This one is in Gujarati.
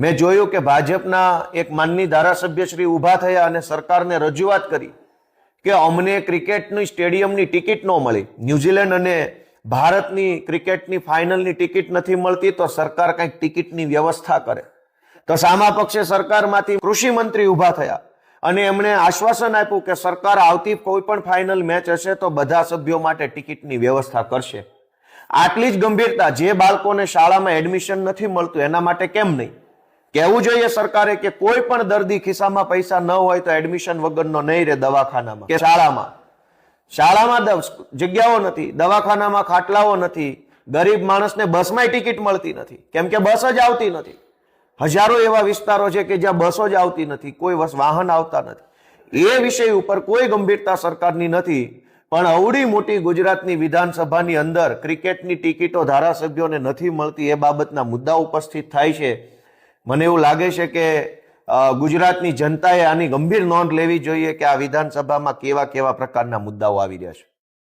મેં જોયું કે ભાજપના એક માનની ધારાસભ્ય શ્રી ઊભા થયા અને સરકારને રજૂઆત કરી કે અમને ક્રિકેટની સ્ટેડિયમની ટિકિટ ન મળી, ન્યુઝીલેન્ડ અને ભારતની ક્રિકેટની ફાઇનલની ટિકિટ નથી મળતી, તો સરકાર કંઈક ટિકિટની વ્યવસ્થા કરે. તો સામા પક્ષે સરકારમાંથી કૃષિ મંત્રી ઊભા થયા અને એમણે આશ્વાસન આપ્યું કે સરકાર આવતી કોઈ પણ ફાઇનલ મેચ હશે તો બધા સભ્યો માટે ટિકિટની વ્યવસ્થા કરશે. આટલી જ ગંભીરતા, જે બાળકોને શાળામાં એડમિશન નથી મળતું એના માટે કેમ નહીં? કહેવું જોઈએ સરકારે કે કોઈ પણ દર્દી ખિસ્સામાં પૈસા ન હોય તો એડમિશન વગરનો નહીં રહે દવાખાનામાં કે શાળામાં જગ્યાઓ નથી, દવાખાનામાં ખાટલાઓ નથી, ગરીબ માણસને બસમાં ટિકિટ મળતી નથી કેમ કે બસ જ આવતી નથી. હજારો એવા વિસ્તારો છે કે જ્યાં બસો જ આવતી નથી, કોઈ વાહન આવતા નથી. એ વિષય ઉપર કોઈ ગંભીરતા સરકારની નથી. પણ અવડી મોટી ગુજરાતની વિધાનસભાની અંદર ક્રિકેટની ટિકિટો ધારાસભ્યોને નથી મળતી, એ બાબતના મુદ્દા ઉપસ્થિત થાય છે. મને એવું લાગે છે કે ગુજરાતની જનતાએ આની ગંભીર નોંધ લેવી જોઈએ કે આ વિધાનસભામાં કેવા કેવા પ્રકારના મુદ્દાઓ આવી રહ્યા છે.